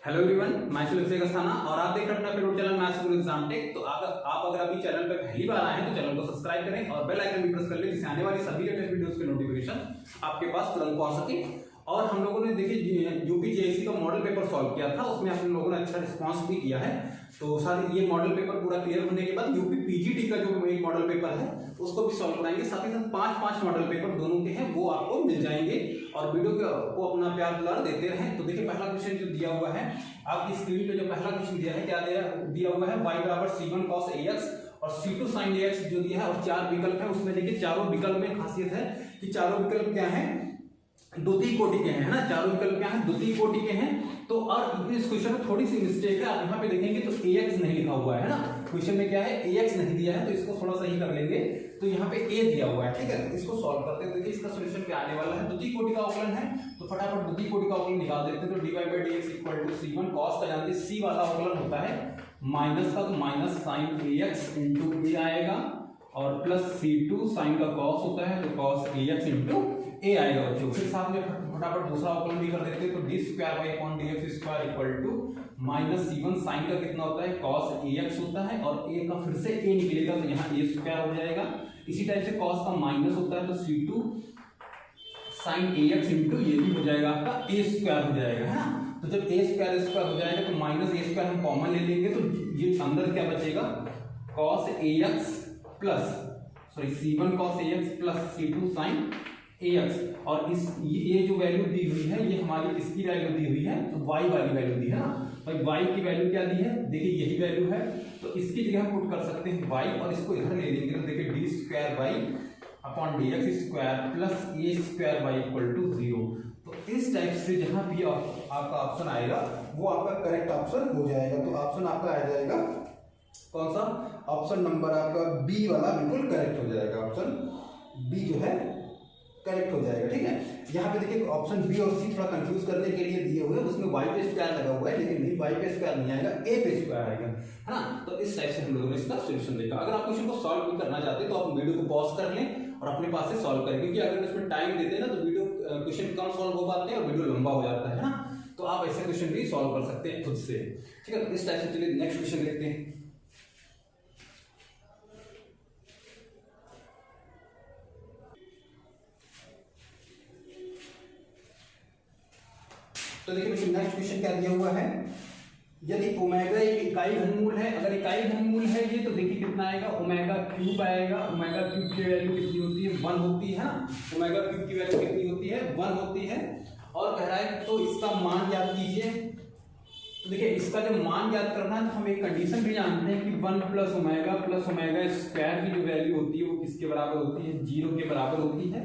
Hello everyone, मैं अभिषेक अस्थाना और आप देख रहे हैं अपना फेवरेट चैनल मैथ्स गुरु एग्जाम टेक। तो आप अगर अभी चैनल पे पहली बार आए हैं तो चैनल को सब्सक्राइब करें और बेल आइकन भी प्रेस कर लें, जिससे आने वाली सभी लेटेस्ट वीडियोस के नोटिफिकेशन आपके पास तुरंत पहुंच सके। और हम लोगों ने देखिए यूपी जेईसी का मॉडल पेपर सॉल्व किया था, उसमें आप लोगों ने अच्छा रिस्पांस भी किया है। तो सर ये मॉडल पेपर पूरा क्लियर होने के बाद यूपी पीजीटी का जो एक मॉडल पेपर है उसको भी सॉल्व कराएंगे। साथ ही साथ 5 मॉडल पेपर दोनों के हैं वो आपको मिल जाएंगे। और वीडियो को अपना प्यार दुलार देते रहें। तो देखिए पहला क्वेश्चन जो दिया हुआ है आपकी स्क्रीन पे, जो पहला क्वेश्चन दिया है क्या दिया हुआ है y बराबर c1 cos ax और c2 sin ax जो दिया है और 4 विकल्प है। उसमें देखिए चारों विकल्प में खासियत है कि चारों विकल्प क्या है, द्वितीय कोटि के हैं, है ना। चारों विकल्प क्या है, द्वितीय कोटि के हैं। तो और इस क्वेश्चन में थोड़ी सी मिस्टेक है, आप यहाँ पे देखेंगे तो ax नहीं लिखा हुआ है ना। क्वेश्चन में क्या है, ax नहीं दिया है, तो इसको थोड़ा सही कर लेंगे। तो यहाँ पे a दिया हुआ है, ठीक है। इसको सॉल्व करते हैं। देखिए इसका सॉल्यूशन क्या आने वाला है, द्वितीय कोटि का अवकलन है तो फटाफट द्वितीय कोटि का अवकलन निकाल देते हैं। तो dy/dx = c1 cos का जानते हैं c वाला अवकलन होता है माइनस का, तो माइनस sin ax * a आएगा और प्लस c2 sin का cos होता है तो cos ax * a आएगा बच्चों। फिर साथ में फटाफट दूसरा अवकलन भी कर देते हैं। तो d²/dx² = माइनस c1 sin का कितना होता है, cos ax होता है और a का फिर से a निकलेगा तो यहाँ a² हो जाएगा। इसी टाइप से cos का माइनस होता है तो c2 sin ax * ये भी हो जाएगा आपका a² हो जाएगा, है ना। तो जब a² हो जाएगा तो माइनस a² हम कॉमन ले लेंगे तो ये अंदर क्या बचेगा, cos ax plus c1 cos ax plus c2 sin ax। और इस ये जो वैल्यू दी हुई है ये हमारी इसकी वैल्यू दी हुई है, तो y वाली वैल्यू दी है ना भाई। y की वैल्यू क्या दी है, देखिए यही वैल्यू है। तो इसकी जगह हम पुट कर सकते हैं y और इसको इधर ले लेंगे तो देखिए d² /dx² प्लस a² = 0। तो इस टाइप से जहां भी आपका ऑप्शन आएगा वो आपका करेक्ट ऑप्शन हो जाएगा। तो ऑप्शन आपका आ जाएगा कौन सा, ऑप्शन नंबर आपका बी वाला बिल्कुल करेक्ट हो जाएगा। ऑप्शन बी जो है करेक्ट हो जाएगा, ठीक है। यहाँ पे देखिए ऑप्शन बी और सी थोड़ा कंफ्यूज करने के लिए दिए हुए हैं, उसमें y पे स्क्वायर लगा हुआ है लेकिन नहीं, y पे स्क्वायर नहीं आएगा, a पे स्क्वायर आएगा, है ना। तो इस टाइप से हम लोगों ने इसका सॉल्यूशन देखा। अगर आप क्वेश्चन को सॉल्व भी करना चाहते हैं तो आप वीडियो को पॉज कर लें और अपने पास से सॉल्व करें, क्योंकि अगर इसमें टाइम देते हैं ना तो वीडियो क्वेश्चन कम सॉल्व हो पाते हैं और वीडियो लंबा हो जाता है ना। तो आप ऐसे क्वेश्चन भी सॉल्व कर सकते हैं खुद से, ठीक है। इस टाइप से चलिए नेक्स्ट क्वेश्चन देखते हैं। तो देखिए नेक्स्ट क्वेश्चन क्या दिया हुआ है, यदि ओमेगा एक इकाई घनमूल है, अगर इकाई घनमूल है ये तो देखिए कितना आएगा, ओमेगा³ आएगा। ओमेगा³ की वैल्यू कितनी होती है, 1 होती है ना। ओमेगा³ की वैल्यू कितनी होती है, 1 होती है। और कह रहा है तो इसका मान ज्ञात कीजिए। तो देखिए इसका जब मान ज्ञात करना है तो हम एक कंडीशन भी जानते हैं कि 1 + ओमेगा की जो वैल्यू होती है वो किसके बराबर होती है, 0 के बराबर होती है।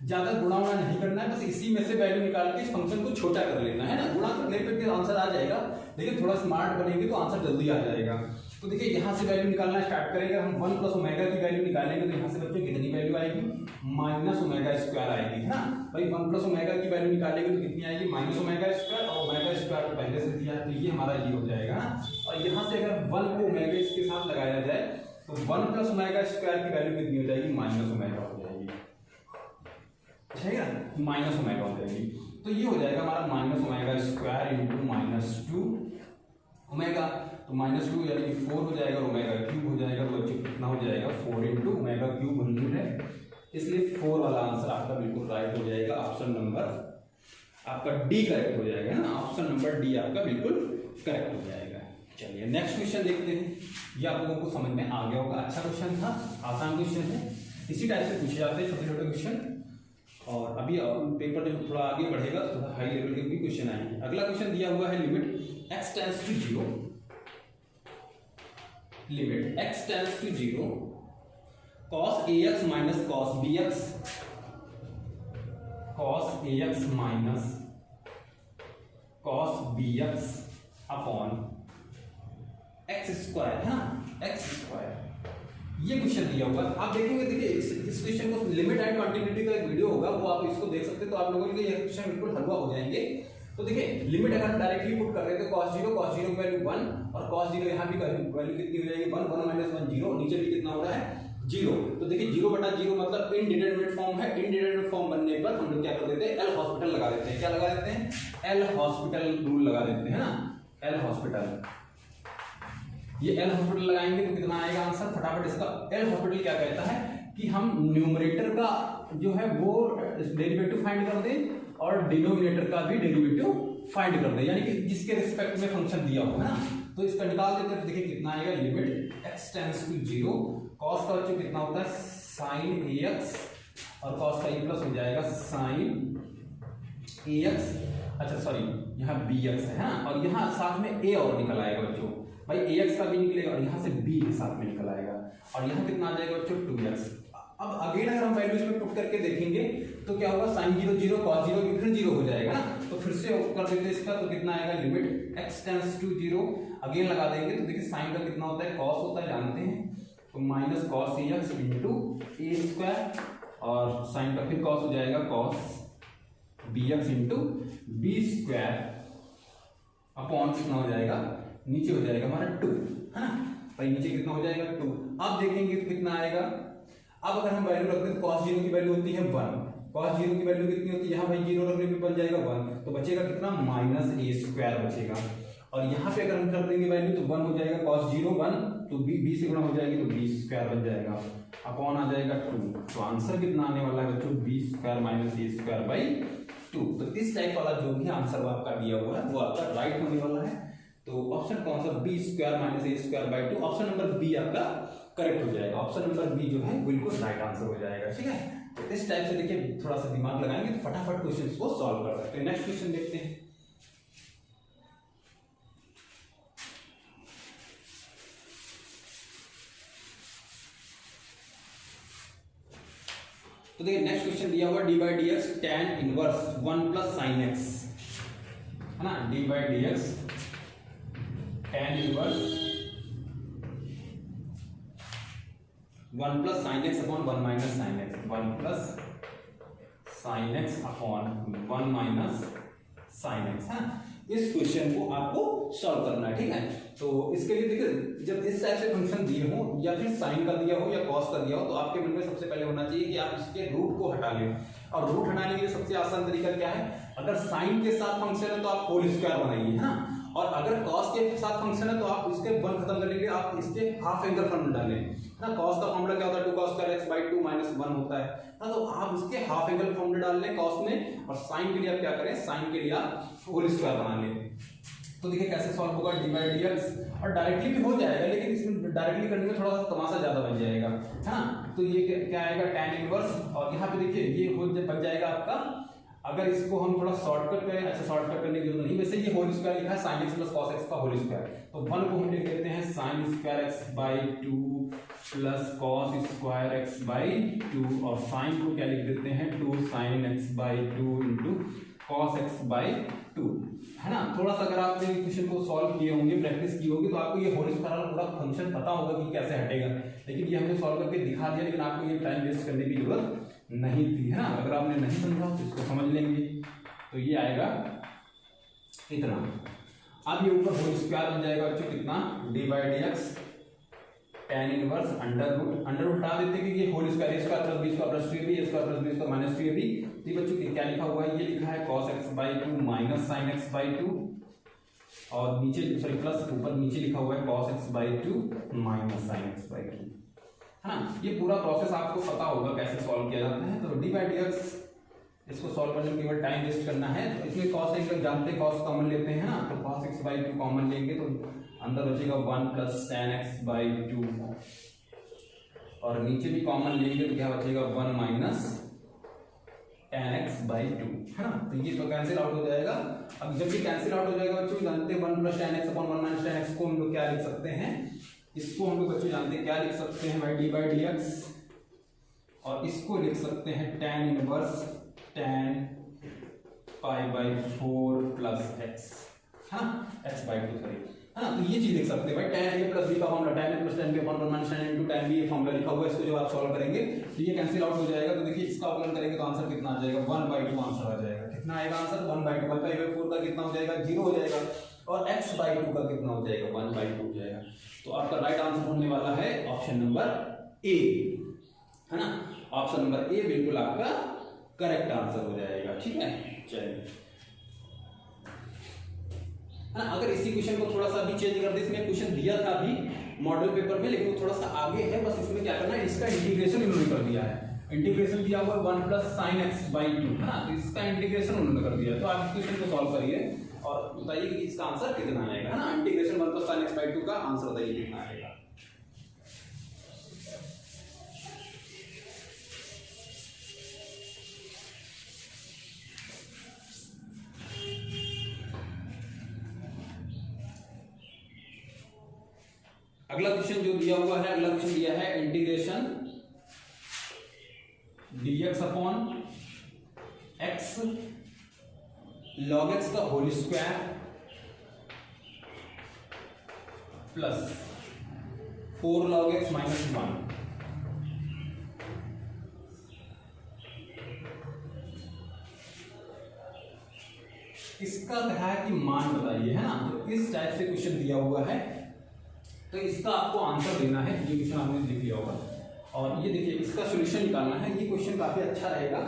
ज्यादा गुणा नहीं करना है, बस इसी में से वैल्यू निकाल के इस फंक्शन को छोटा कर लेना है ना। गुणा करने पे भी आंसर आ जाएगा, लेकिन थोड़ा स्मार्ट बनेंगे तो आंसर जल्दी आ जाएगा। तो देखिए यहाँ से वैल्यू निकालना स्टार्ट करेंगे हम। 1 + ओमेगा की वैल्यू निकालेंगे तो यहाँ से बच्चों कितनी वैल्यू आएगी, -ओमेगा² आएगी, है ना भाई। 1 + ओमेगा की वैल्यू निकालेंगे तो कितनी आएगी, -ओमेगा²। और ओमेगा² तो पहले से दिया है तो ये हमारा ये हो जाएगा ना। और यहाँ से अगर 1 को ओमेगा इसके साथ लगाया जाए तो 1 + ओमेगा² की वैल्यू कितनी हो जाएगी, -ओमेगा हो जाएगी, ठीक है ना, -ओमेगा हो जाएगी। तो ये हो जाएगा हमारा -ओमेगा² × -2 ओमेगा। तो -2 यानी कि 4 हो जाएगा, ओमेगा³ हो जाएगा तो बच्चों कितना हो जाएगा, 4 × ओमेगा³ घनमूल है, इसलिए 4 वाला आंसर आपका बिल्कुल राइट हो जाएगा। ऑप्शन नंबर आपका डी करेक्ट हो जाएगा ना। ऑप्शन नंबर डी आपका बिल्कुल करेक्ट हो जाएगा। चलिए नेक्स्ट क्वेश्चन देखते हैं। ये आप लोगों को समझ में आ गया होगा, अच्छा क्वेश्चन था, आसान क्वेश्चन है। इसी टाइप से पूछे जाते हैं छोटे छोटे क्वेश्चन। और अभी पेपर जब थोड़ा आगे बढ़ेगा तो थोड़ा हाई लेवल के भी क्वेश्चन आएंगे। अगला क्वेश्चन दिया हुआ है limit x tends to 0 cos ax - cos bx upon x² है ना, x²। ये क्वेश्चन दिया हुआ है, आप देखेंगे। देखिए इस क्वेश्चन को लिमिट एंड कंटिन्यूटी का एक वीडियो होगा, वो आप इसको देख सकते हैं। तो आप लोगों के लिए ये क्वेश्चन बिल्कुल हलवा हो जाएंगे। तो देखिए लिमिट अगर हम डायरेक्टली पुट कर रहे हैं तो cos 0 की वैल्यू 1 और cos 0 यहाँ भी वैल्यू कितनी हो जाएगी, 1 1 - 1 0। नीचे भी कितना हो रहा है, जीरो। तो देखिए 0/0 मतलब इनडिटरमिनेट फॉर्म है। इनडिटरमिनेट फॉर्म बनने पर हम लोग क्या कर देते हैं, एल हॉस्पिटल लगा देते हैं। क्या लगा देते हैं, एल हॉस्पिटल रूल लगा देते हैं ना, एल हॉस्पिटल। ये एल हॉस्पिटल लगाएंगे तो कितना आएगा आंसर फटाफट इसका। एल हॉस्पिटल क्या कहता है कि हम न्यूमरेटर का जो है वो डेरिवेटिव फाइंड कर दें और डिनोमिनेटर का भी डेरिवेटिव फाइंड कर दें, यानी कि जिसके रिस्पेक्ट में फंक्शन दिया हो, है ना। तो इसका निकाल देते हैं। देखिए कितना आएगा, limit x tends to 0, cos का बच्चों कितना होता है sin ax और cos का ये प्लस हो जाएगा sin ax, अच्छा सॉरी यहाँ bx है ना, और यहाँ साथ में a और निकल आएगा बच्चों, भाई ax का भी निकलेगा और यहाँ से b के साथ में निकल आएगा, और यहाँ कितना आ जाएगा बच्चों 2x। अब अगेन अगर हम वैल्यू इसमें पुट करके देखेंगे तो क्या होगा, sin 0 0 cos 0 फिर 0 हो जाएगा ना। तो फिर से कर देते हैं इसका, तो कितना आएगा, limit x tends to 0, again लगा देंगे तो देखिए sin का कितना होता है, cos होता है जानते हैं, तो minus cos ax into a square, और sin का फिर cos हो जाएगा cos bx into b square upon कितना हो जाएगा, नीचे हो जाएगा हमारा 2, है ना भाई, नीचे कितना हो जाएगा 2। अब देखेंगे तो कितना आएगा, अब अगर हम वैल्यू रखते हैं cos 0 की वैल्यू होती है 1, cos 0 की वैल्यू कितनी होती है, यहाँ भाई 0 रखने पे बन जाएगा 1, तो बचेगा कितना माइनस a स्क्वायर बचेगा, और यहाँ पे अगर हम कर देंगे वैल्यू तो 1 हो जाएगा, cos 0 1, तो b से गुणा हो जाएगी तो b स्क्वायर बन जाएगा, अपॉन आ जाएगा 2। तो आंसर कितना आने वाला है बच्चों, b square minus a square by 2। तो इस टाइप वाला जो भी आंसर आपका दिया हुआ है वो आपका राइट होने वाला है। तो ऑप्शन कौन सा, b square minus a square by 2, option number B आपका करेक्ट हो जाएगा, ऑप्शन नंबर बी जो है बिल्कुल राइट आंसर हो जाएगा, ठीक है। तो इस टाइप से देखिए थोड़ा सा दिमाग लगाएंगे तो फटाफट क्वेश्चंस को सॉल्व कर सकते हैं। नेक्स्ट क्वेश्चन देखते हैं। तो देखिए नेक्स्ट क्वेश्चन दिया हुआ d/dx tan inverse 1 plus sin x, है ना, d/dx tan inverse 1 plus sin x upon 1 minus sin x, 1 plus sin x upon 1 minus sin x, है। इस क्वेश्चन को आपको सॉल्व करना है, ठीक है। तो इसके लिए देखिए जब इस टाइप से फंक्शन दिए हो या फिर साइन का दिया हो या कॉस का दिया हो, तो आपके मन में सबसे पहले होना चाहिए कि आप इसके रूट को हटा लें, और रूट हटाने के लिए सबसे आसान तरीका क्या है, अगर साइन के साथ फंक्शन है तो आप होल स्क्वायर बनाइए, है ना, और अगर कॉस के साथ फंक्शन है तो आप इसके 1 खत्म करने के लिए आप इसके हाफ एंगल फॉर्मूला डालें, है ना। कॉस का फॉर्मूला क्या होता है, 2 cos square x by 2 minus 1 होता है ना, तो आप इसके हाफ एंगल फॉर्मूला डाल लें कॉस में, और साइन के लिए आप क्या करें, साइन के लिए आप होल स्क्वायर बना लें। तो देखिए कैसे सॉल्व होगा, d/dx, और डायरेक्टली भी हो जाएगा लेकिन इसमें डायरेक्टली करने में थोड़ा सा तमाशा ज्यादा बन जाएगा, है ना। तो ये क्या आएगा tan इनवर्स, और यहाँ पे देखिए ये बन जाएगा आपका, अगर इसको हम थोड़ा शॉर्टकट करें, अच्छा शॉर्टकट करने की जरूरत नहीं, वैसे ये होल स्क्वायर लिखा है sin x plus cos x का होल स्क्वायर, तो 1 को हम लिख देते हैं sin square x by 2 plus cos square x by 2, और sin को क्या लिख देते हैं 2 sin x by 2 into cos x by 2, है ना। थोड़ा सा अगर आपने क्वेश्चन को सॉल्व किए होंगे, प्रैक्टिस की होगी, तो आपको ये होल स्क्वायर पूरा फंक्शन पता होगा कि कैसे हटेगा, लेकिन ये हमने सॉल्व करके दिखा दिया, लेकिन आपको ये टाइम वेस्ट करने की जरूरत नहीं थी, है ना। अगर आपने नहीं समझा तो इसको समझ लेंगे, तो ये आएगा इतना। अब ये ऊपर होल स्क्वायर बन जाएगा बच्चों कितना, d/dx tan inverse under root हटा देते हैं कि ये whole square, a square plus b square plus 2ab, a square plus b square minus 2ab। तो बच्चों क्या लिखा हुआ है, ये लिखा है cos x by 2 minus sin x by 2, और नीचे सॉरी प्लस ऊपर नीचे लिखा हुआ है cos x by 2 minus sin x by 2, है ना। ये पूरा प्रोसेस आपको पता होगा कैसे सॉल्व किया जाता है। तो d/dx इसको सॉल्व करने में केवल टाइम वेस्ट करना है, तो इसमें cos x जानते हैं, cos कॉमन लेते हैं ना, तो cos x बाई 2 कॉमन लेंगे तो अंदर बचेगा 1 प्लस tan x बाई 2, और नीचे भी कॉमन लेंगे तो क्या बचेगा 1 माइनस tan x बाई 2, है ना। तो ये तो कैंसिल आउट हो जाएगा। अब जब ये कैंसिल आउट हो जाएगा बच्चों जानते हैं 1 plus tan x upon 1 minus tan x को हम लोग क्या लिख सकते हैं, इसको हम लोग बच्चों जानते हैं क्या लिख सकते हैं भाई d/dx, और इसको लिख सकते हैं tan inverse tan pi by 4 plus x, हाँ x बाई 2 सॉरी, है ना। तो ये चीज लिख सकते हैं भाई tan a प्लस b का formula tan a plus tan b upon 1 minus tan a into tan b, ये फॉर्मूला लिखा हुआ है, इसको जब आप सॉल्व करेंगे तो ये कैंसिल आउट हो जाएगा। तो देखिए इसका अवकलन करेंगे तो आंसर कितना आ जाएगा, 1/2 आंसर आ जाएगा। कितना आएगा आंसर, 1/2, 1/4 का कितना हो जाएगा, 0 हो जाएगा, और x/2 का कितना हो जाएगा, 1/2 हो जाएगा। तो आपका राइट आंसर होने वाला है ऑप्शन नंबर ए। है ना। ऑप्शन नंबर ए बिल्कुल आपका करेक्ट आंसर हो जाएगा। ठीक है, चलिए, है ना। अगर इसी क्वेश्चन को थोड़ा सा भी चेंज कर दे, इसमें क्वेश्चन दिया था अभी मॉडल पेपर में, लेकिन वो थोड़ा सा आगे है, बस इसमें क्या करना है, इसका इंटीग्रेशन इन्होंने कर दिया है। इंटीग्रेशन दिया हुआ 1 प्लस साइन एक्स बाई 2, है ना, तो इसका इंटीग्रेशन उन्होंने कर दिया। तो आप इस क्वेश्चन को सॉल्व करिए और बताइए कि इसका आंसर कितना आएगा, है ना। Integration 1 plus sine x by 2 का आंसर बताइए कितना आएगा। अगला क्वेश्चन जो दिया हुआ है, अगला क्वेश्चन दिया है integration dx upon x log x का whole square plus 4 log x minus 1। इसका कहा है कि मान बताइए, है ना। तो इस टाइप से क्वेश्चन दिया हुआ है, तो इसका आपको आंसर देना है। ये क्वेश्चन आपने लिख लिया होगा और ये देखिए इसका सॉल्यूशन निकालना है। ये क्वेश्चन काफी अच्छा रहेगा।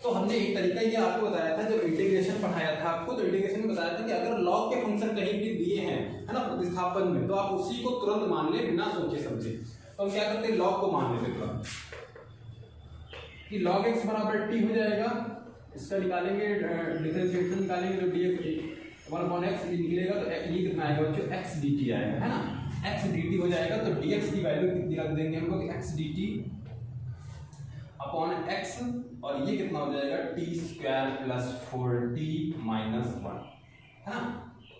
तो हमने एक तरीका ये आपको बताया था, जब इंटीग्रेशन पढ़ाया था आपको, तो इंटीग्रेशन में बताया था कि अगर लॉग के फंक्शन कहीं भी दिए हैं, है ना, प्रतिस्थापन में, तो आप उसी को तुरंत मान ले बिना सोचे समझे। तो हम क्या करते हैं, लॉग को मान लेते तुरंत कि log x बराबर t हो जाएगा। इसका निकालेंगे डिफरेंशिएशन निकालेंगे, तो dx 1/x निकलेगा, तो ये कितना आएगा बच्चों, x dt आएगा, है ना। x dt हो जाएगा, तो dx की वैल्यू कितनी रख देंगे हम लोग, x dt अपॉन x, और ये कितना हो जाएगा t square plus 4t minus 1, है ना।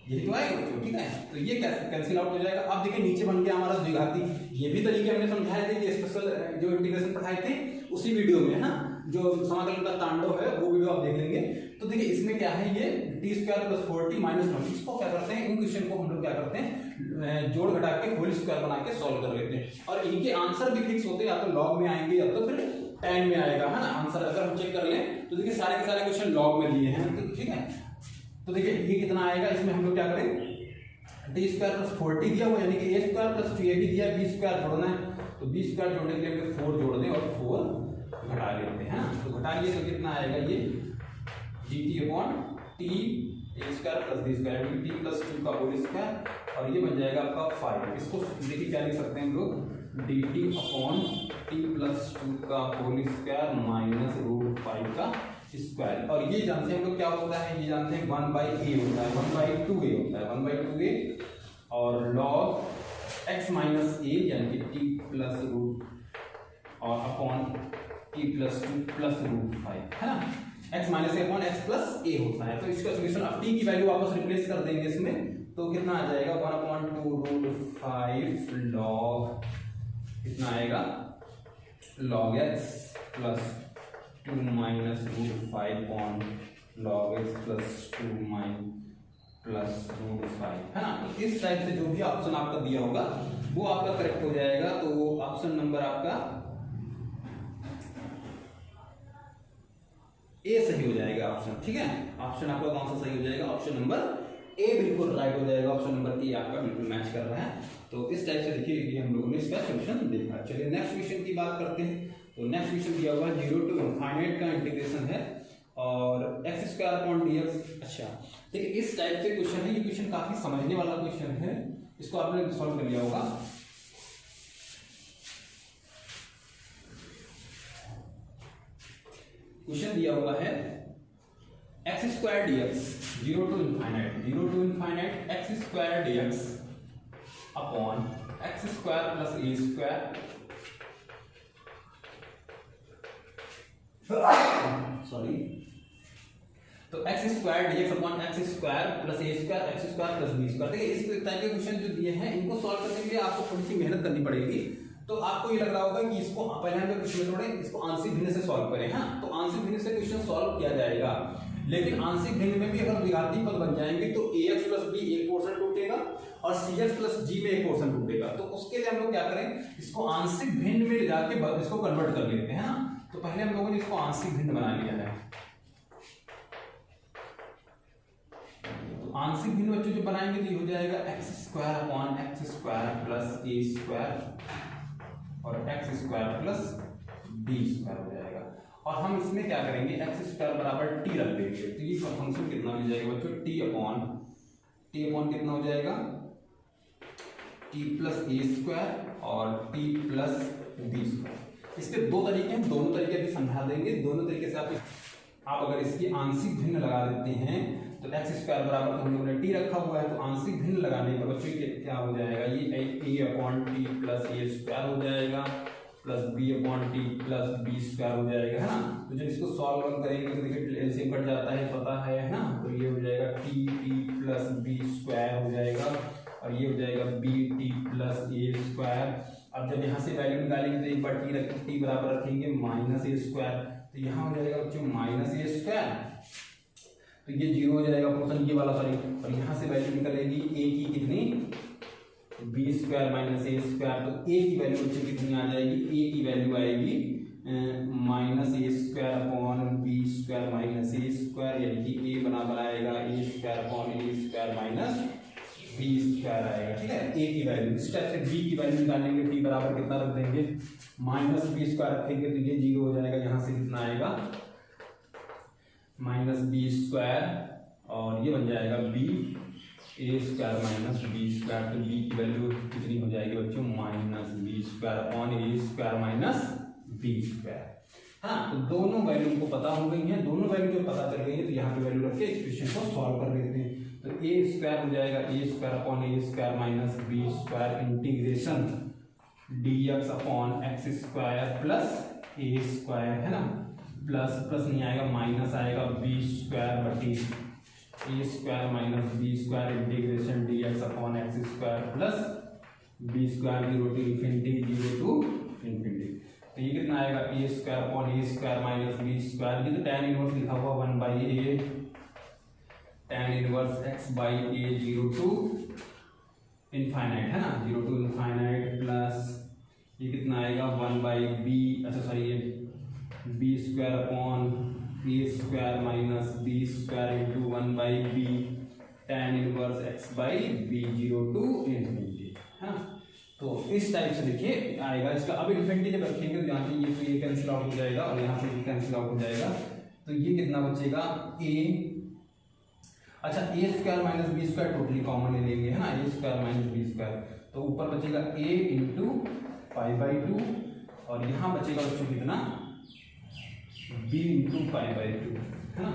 यही तो आएगा बच्चों, ठीक है। तो ये कैंसिल आउट हो जाएगा। अब देखिए नीचे बन गया हमारा द्विघाती। ये भी तरीके हमने समझाए थे कि स्पेशल जो इंटीग्रेशन पढ़ाए थे उसी वीडियो में, है ना, जो समाकलन का तांडव है वो वीडियो आप देख लेंगे। तो देखिए इसमें क्या है, ये T square plus 4t minus 1, इसको क्या करते हैं, इन क्वेश्चन को हम लोग क्या करते हैं, जोड़ घटा के होल स्क्वायर बना के सॉल्व कर लेते हैं। और इनके आंसर भी फिक्स होते हैं, या तो लॉग में आएंगे या तो फिर tan में आएगा, है ना। आंसर अगर हम चेक कर लें तो देखिए सारे के सारे क्वेश्चन लॉग में दिए हैं, तो ठीक है। तो देखिए ये कितना आएगा, इसमें हम लोग क्या करें, टी स्क्वायर प्लस 4t दिया हुआ, यानी कि a स्क्वायर प्लस 2ab दिया, b स्क्वायर जोड़ना है, तो b स्क्वायर जोड़ने के लिए 4 जोड़ दें और 4 घटा लेते हैं, तो घटा लिए तो कितना आएगा, ये dt upon t a square plus b square t plus 2 का होल स्क्वायर, और ये बन जाएगा आपका 5। इसको देखिए क्या लिख सकते हैं हम लोग, dt अपॉन t प्लस 2 का होल स्क्वायर माइनस रूट 5 का स्क्वायर। और ये जानते हैं हम लोग क्या होता है, ये जानते हैं 1/a होता है, 1/2a होता है, 1/2a और log x माइनस a यानी कि t प्लस रूट और upon t plus 2 plus root 5, है ना। x minus a upon x plus a होता है। तो इसका सोल्यूशन अब t की वैल्यू वापस रिप्लेस कर देंगे इसमें, तो कितना आ जाएगा 1/2 रूट 5 log कितना आएगा, log x plus 2 minus root 5 upon log x plus 2 plus root 5, है ना। तो इस टाइप से जो भी ऑप्शन आपका दिया होगा वो आपका करेक्ट हो जाएगा। तो ऑप्शन नंबर आपका ए सही हो जाएगा ऑप्शन, ठीक है। ऑप्शन आपका कौन सा सही हो जाएगा, ऑप्शन नंबर ए बिल्कुल राइट हो जाएगा। ऑप्शन नंबर ए आपका बिल्कुल मैच कर रहा है। तो इस टाइप से देखिए कि हम लोगों ने इसका सॉल्यूशन देखा। चलिए नेक्स्ट क्वेश्चन की बात करते हैं। तो नेक्स्ट क्वेश्चन दिया हुआ 0 टू इनफाइनाइट का इंटीग्रेशन है और x स्क्वायर अपॉन dx। अच्छा देखिए इस टाइप से क्वेश्चन है, ये क्वेश्चन काफी समझने वाला क्वेश्चन है, इसको आपने सॉल्व कर लिया होगा। क्वेश्चन दिया हुआ है x square dx 0 to infinite x square dx upon x square plus a square sorry, तो x square dx upon x square plus a square x square plus b square. देखिए इस type के question जो दिए हैं इनको solve करने के लिए आपको थोड़ी सी मेहनत करनी पड़ेगी। तो आपको ये लग रहा होगा कि इसको पहले हम क्वेश्चन में थोड़े इसको आंशिक भिन्न से सॉल्व करें, हाँ। तो आंशिक भिन्न से क्वेश्चन सॉल्व किया जाएगा, लेकिन आंशिक भिन्न में भी अगर द्विघाती पद बन जाएंगे तो ax प्लस b एक पोर्शन टूटेगा और cx प्लस g में एक पोर्शन टूटेगा। तो उसके लिए हम लोग क्या करें, इसको आंशिक भिन्न में ले जाके इसको कन्वर्ट कर लेते हैं, है ना। तो पहले हम लोगों ने इसको आंशिक भिन्न बना लिया है। तो आंशिक भिन्न बच्चों जो बनाएंगे तो हो जाएगा x square upon x square plus a square और x square plus b square हो जाएगा। और हम इसमें क्या करेंगे, एक्स स्क्वायर बराबर टी रख देंगे, तो ये फंक्शन कितना मिल जाएगा बच्चों, टी अपॉन कितना हो जाएगा, टी प्लस ए स्क्वायर और टी प्लस बी स्क्वायर। इसके दो तरीके हैं, दोनों तरीके भी समझा देंगे। दोनों तरीके से आप अगर इसकी आंशिक भिन्न लगा देते हैं तो एक्स स्क्वायर बराबर, तो हम लोगों ने टी रखा हुआ है, तो आंशिक भिन्न लगाने पर बच्चों क्या हो जाएगा, ये a upon t plus a square हो जाएगा plus b upon t plus b square हो जाएगा, है ना। तो जब इसको सॉल्व करेंगे तो देखिए एलसीएम कट जाता है, पता है ना। तो ये हो जाएगा टी प्लस बी स्क्वायर हो जाएगा और ये हो जाएगा B T plus a square. अब जब यहाँ से वैल्यू निकालेंगे तो एक बार टी बराबर रखेंगे माइनस ए स्क्वायर, तो यहाँ हो जाएगा बच्चों माइनस ए स्क्वायर, तो ये जीरो हो जाएगा पोर्शन ये वाला, सॉरी। और यहाँ से वैल्यू निकलेगी ए की कितनी, B square minus a square, तो ए की वैल्यू बच्चों कितनी आ जाएगी, ए की वैल्यू आएगी minus a square upon b square minus a square, यानी कि ए बराबर आएगा a square upon a square minus b square आएगा, ठीक है। ए की वैल्यू इस टाइप से बी की वैल्यू निकालने के लिए टी बराबर कितना रख देंगे, माइनस बी स्क्वायर रखेंगे तो ये जीरो हो जाएगा, यहाँ से कितना आएगा माइनस बी स्क्वायर और ये बन जाएगा बी ए स्क्वायर माइनस बी स्क्वायर, तो बी की वैल्यू कितनी हो जाएगी बच्चों, minus b square upon a square minus b square. हाँ, तो दोनों वैल्यू को पता हो गई हैं, दोनों वैल्यू जब पता चल गई है तो यहाँ पे वैल्यू रख के इक्वेशन को सॉल्व कर लेते हैं। तो ए स्क्वायर हो जाएगा a square upon a square minus b square integration d x upon x square plus a square, है ना। प्लस प्लस नहीं आएगा, माइनस आएगा बी स्क्वायर बटी a square minus b square integration d x upon x square plus b square zero to infinity zero to infinity. तो ये कितना आएगा a square upon a square minus b square, ये तो tan inverse लिखा हुआ 1/a tan inverse x by a zero to infinite, है ना, जीरो टू इनफाइनाइट प्लस ये कितना आएगा 1/b, अच्छा सॉरी ये b square upon a square minus b square into 1/b tan inverse x by b zero to infinity, है ना। तो इस टाइप से देखिए आएगा इसका। अब इन्फिनिटी जब रखेंगे तो यहाँ से ये कैंसिल आउट हो जाएगा और यहाँ से ये कैंसिल आउट हो जाएगा, तो ये कितना बचेगा a, अच्छा a square minus b square totally common ले लेंगे, है ना, a square minus b square, तो ऊपर बचेगा a इंटू पाई/2 और यहाँ बचेगा बच्चों कितना b इंटू पाई/2, है ना।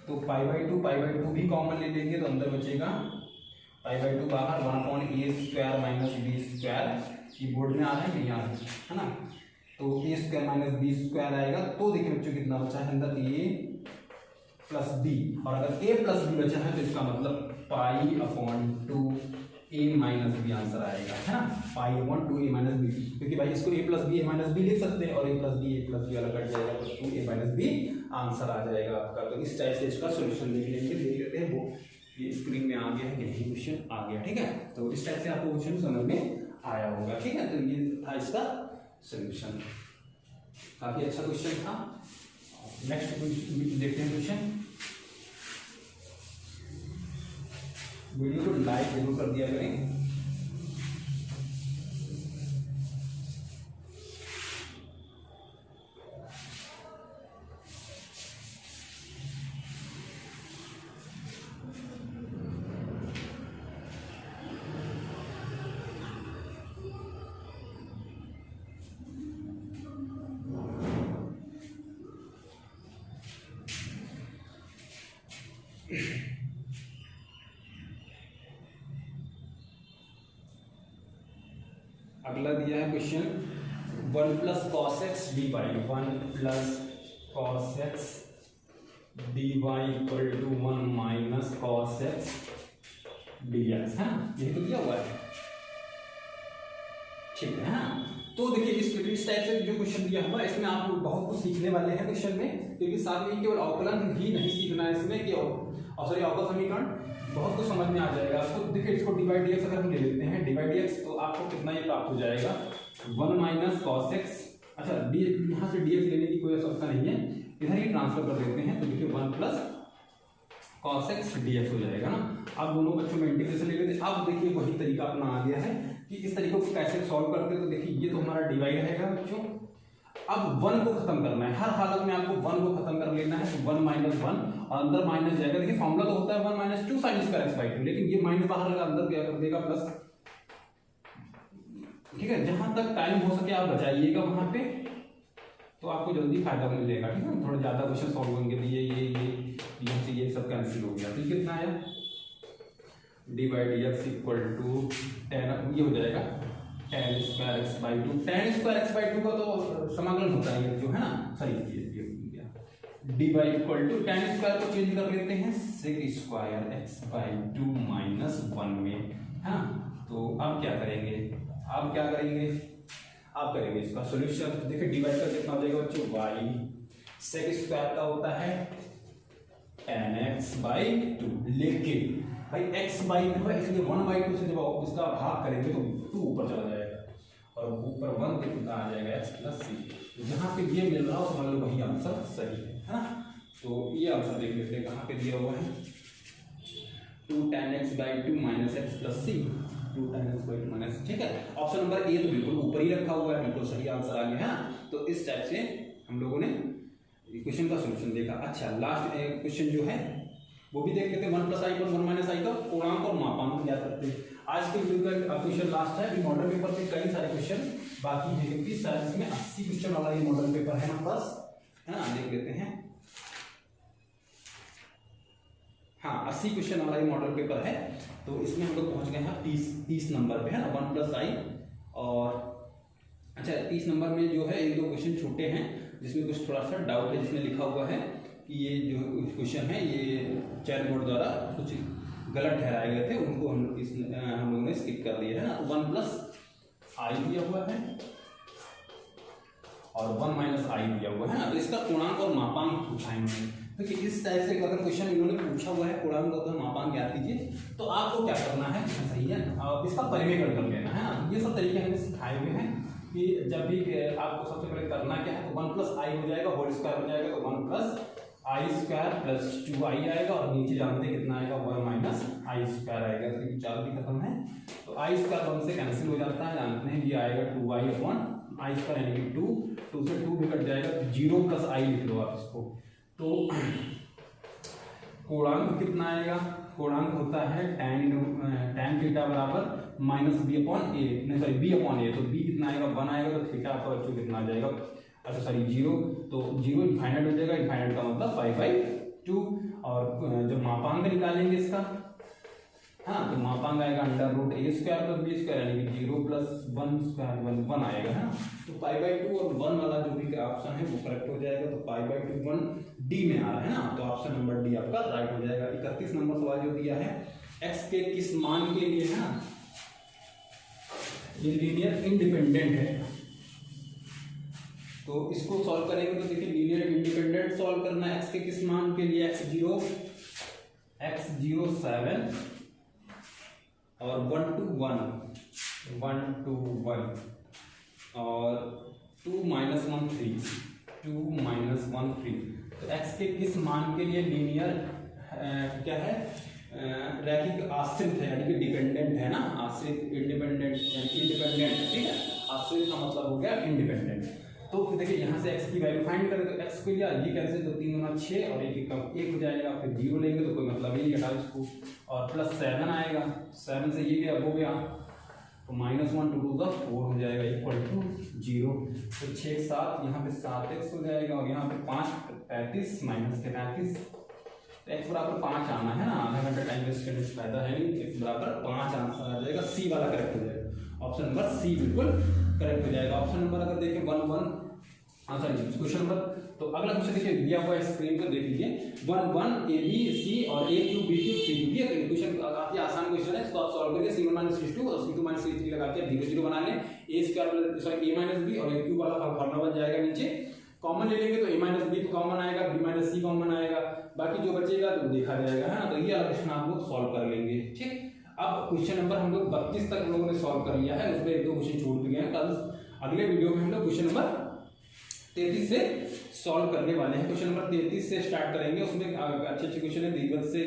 तो पाई/2 भी कॉमन ले लेंगे तो अंदर बचेगा पाई/2 बाहर 1/a square minus b square, ये बोर्ड में आ रहा है नहीं आ रहा है ना। तो a square minus b square आएगा, तो देखिए बच्चों कितना बचा है अंदर a प्लस b, और अगर a प्लस b बचा है तो इसका मतलब पाई/2 a माइनस बी आंसर आएगा, है ना, पाई/2 a माइनस बी, क्योंकि भाई इसको a plus b a minus b लिख सकते हैं और a प्लस बी वाला कट जाएगा तो 2a माइनस बी आंसर आ जाएगा आपका। तो इस टाइप से इसका सोल्यूशन देख लेते हैं, वो ये स्क्रीन में आ गया है कि नहीं, क्वेश्चन आ गया, ठीक है। तो इस टाइप से आपको क्वेश्चन समझ में आया होगा, ठीक है। तो ये था इसका सोल्यूशन, काफी अच्छा क्वेश्चन था। नेक्स्ट देखते हैं क्वेश्चन। वीडियो को लाइक जरूर कर दिया करें। अगला दिया है question 1 plus cos x d y, 1 plus cos x d y equal to 1 minus cos x d x, है ना, यही तो दिया हुआ है, ठीक है। तो देखिए इस टाइप से जो क्वेश्चन दिया हुआ है इसमें आप बहुत कुछ सीखने वाले हैं क्वेश्चन में, क्योंकि साथ में केवल अवकलन ही नहीं सीखना है इसमें कि सॉरी अवकल समीकरण बहुत कुछ समझ में आ जाएगा आपको। देखिए इसको डी बाई डी एक्स अगर हम ले लेते हैं, डी बाई डी एक्स, तो आपको कितना ये प्राप्त हो जाएगा 1 माइनस कॉस एक्स, अच्छा डी यहाँ से डी एक्स लेने की कोई आवश्यकता नहीं है, इधर ही ट्रांसफर कर देते हैं, तो देखिए 1 plus cos x d x हो जाएगा ना। अब दोनों बच्चों में इंटीग्रेशन ले लेते। अब देखिए वही तरीका अपना आ गया है कि इस तरीके को कैसे सॉल्व करते हैं। तो देखिए ये तो हमारा डी वाई रहेगा बच्चों, अब 1 को खत्म करना है, हर हालत में आपको 1 को खत्म कर लेना है। तो 1 माइनस 1 और अंदर माइनस जाएगा। देखिए फॉर्मूला तो होता है 1 minus 2 sine square x by 2, लेकिन ये माइनस बाहर लगा, अंदर क्या कर देगा प्लस। ठीक है, जहां तक टाइम हो सके आप बचाइएगा वहां पे, तो आपको जल्दी फायदा मिलेगा। ठीक है, थोड़ा ज्यादा क्वेश्चन सॉल्व होंगे। ये सब कैंसिल हो गया। तो कितना है d by d x equal to 10, ये हो जाएगा tan square x by 2। tan square x by 2 का तो समाकलन होता है जो है ना, सॉरी ये d by equal to tan square को चेंज कर लेते हैं sec square x by 2 minus 1 में, है ना। तो अब क्या करेंगे, आप करेंगे इसका सोल्यूशन। देखिए डिवाइड कर कितना हो जाएगा बच्चों, y sec स्क्वायर का होता है tan x बाई 2, लेकिन भाई x बाई 2 है इसलिए 1 बाई 2 से जब इसका भाग करेंगे तो 2 ऊपर चला जाएगा और ऊपर 1 कितना आ जाएगा x प्लस c। जहाँ पे ये मिल रहा हो समझ लो वही आंसर सही है ना। तो ये आंसर देख लेते हैं कहाँ पे दिया हुआ है, 2 tan x by 2 minus x plus c, 2 tan x by 2 minus. ठीक है, ऑप्शन नंबर ए तो बिल्कुल ऊपर ही रखा हुआ है, बिल्कुल सही आंसर आ गया है ना। तो इस टाइप से हम लोगों ने क्वेश्चन का सोल्यूशन देखा। अच्छा लास्ट क्वेश्चन जो है वो भी देख लेते हैं। 1 प्लस आई पर 1 माइनस आई का पूर्णांक और मापांक ज्ञात करते हैं। आज के वीडियो का क्वेश्चन लास्ट है। मॉडल पेपर में कई सारे क्वेश्चन बाकी है क्योंकि शायद इसमें 80 क्वेश्चन वाला ये मॉडल पेपर है ना बस, है ना। देख लेते हैं, हाँ 80 क्वेश्चन वाला ये मॉडल पेपर है। तो इसमें हम लोग पहुंच गए हैं 30 नंबर पे, है ना, 1 प्लस आई। और अच्छा 30 नंबर में जो है 1-2 क्वेश्चन छूटे हैं जिसमें कुछ थोड़ा सा डाउट है, जिसमें लिखा हुआ है कि ये जो क्वेश्चन है ये चैट बोर्ड द्वारा कुछ गलत ठहराए गए थे, उनको हम लोगों ने स्किप कर दिया है ना। 1 प्लस आई दिया हुआ है और 1 माइनस आई दिया हुआ है ना। तो इसका पूर्णांक और मापांक पूछा है इन्होंने। तो इस टाइप से अगर क्वेश्चन इन्होंने पूछा हुआ है पूर्णांक और मापांक ज्ञात कीजिए, तो आपको क्या करना है, सही है, आप इसका परिमेय कर लेना है ना। ये सब तरीके हमने सिखाए हुए हैं कि जब भी आपको सबसे पहले करना क्या है, तो 1 प्लस आई हो जाएगा, होल स्क्वायर हो जाएगा, तो 1 प्लस आई स्क्वायर प्लस 2 आई आएगा और नीचे जानते कितना आएगा 1 माइनस आई स्क्वायर आएगा। तो 4 भी खत्म है, तो आई स्क्वायर 1 से कैंसिल हो जाता है, जानते हैं ये आएगा 2y अपॉन आई स्क्वायर यानी कि 2 से 2 भी कट जाएगा, 0 प्लस आई लिख लो आप इसको। तो कोणांक कितना आएगा, कोणांक होता है tan थीटा बराबर माइनस बी अपॉन ए, नहीं सॉरी बी अपॉन ए। तो बी कितना आएगा 1 आएगा, तो थीटा आपका बच्चों कितना आ जाएगा, अच्छा सॉरी 0, तो 0 इनफाइनाइट हो जाएगा, इनफाइनाइट का मतलब पाई बाई 2। और जब मापांक निकालेंगे इसका, हाँ, तो मापांक आएगा अंडर रूट ए स्क्वायर प्लस बी स्क्वायर यानी कि 0 प्लस 1 स्क्वायर 1 आएगा, है ना। तो पाई बाई 2 और 1 वाला जो भी ऑप्शन है वो करेक्ट हो जाएगा। तो पाई बाई 2 1 डी में आ रहा है ना, तो ऑप्शन नंबर डी आपका राइट हो जाएगा। 31 नंबर सवाल जो दिया है, एक्स के किस मान के लिए, है ना, ये लीनियर इंडिपेंडेंट है। तो इसको सॉल्व करेंगे तो देखिए लीनियर इंडिपेंडेंट सॉल्व करना है। एक्स के किस मान के लिए, x0 7 और 1 to 1 और 2 minus 1 3, 2 minus 1 3। तो x के किस मान के लिए लीनियर क्या है, रैखिक आश्रित है यानी कि डिपेंडेंट है ना। आश्रित इंडिपेंडेंट इंडिपेंडेंट, ठीक है, आश्रित का मतलब हो गया इंडिपेंडेंट। तो देखिए यहाँ से x की वैल्यू फाइंड करें, तो x को लिया ये कैसे, तो 3 गुना 6 और 1 कम 1 हो जाएगा, फिर 0 लेंगे तो कोई मतलब ही नहीं, हटाओ इसको, और प्लस 7 आएगा, 7 से ये गया वो गया, तो -1 2 2 का 4 हो जाएगा इक्वल टू 0। तो 6 7 यहाँ पे 7x हो जाएगा और यहाँ पे 5 35 माइनस के 35, तो x बराबर 5 आना है ना, आधा घंटा टाइम वेस्ट करने से फायदा है नहीं। x बराबर 5 आंसर आ जाएगा, सी वाला करेक्ट हो जाएगा, ऑप्शन नंबर सी बिल्कुल करेक्ट हो जाएगा। ऑप्शन नंबर अगर देखें 1 1, हाँ सॉरी क्वेश्चन नंबर, तो अगला क्वेश्चन देखिए दिया हुआ है स्क्रीन पर देख लीजिए, 1 1 ए बी सी और ए cube B cube C cube. ये क्वेश्चन काफी आसान क्वेश्चन है, इसको आप सॉल्व करके c1 - c2 और c2 - c3 लगा के 0 0 बना लें, a square sorry a minus b और a क्यूब वाला फॉर्मूला बन जाएगा। नीचे कॉमन ले लेंगे तो a माइनस बी तो कॉमन आएगा, b माइनस सी कॉमन आएगा, बाकी जो बचेगा तो देखा जाएगा, है ना। तो ये वाला क्वेश्चन आप लोग सॉल्व कर लेंगे, ठीक। अब क्वेश्चन नंबर हम लोग 32 तक हम लोगों ने सॉल्व कर लिया है, उसमें 1-2 क्वेश्चन छूट भी गए हैं। कल अगले वीडियो में हम लोग क्वेश्चन नंबर 33 से सॉल्व करने वाले हैं। क्वेश्चन नंबर 33 से स्टार्ट करेंगे, उसमें अच्छे अच्छे क्वेश्चन है, दीर्घ से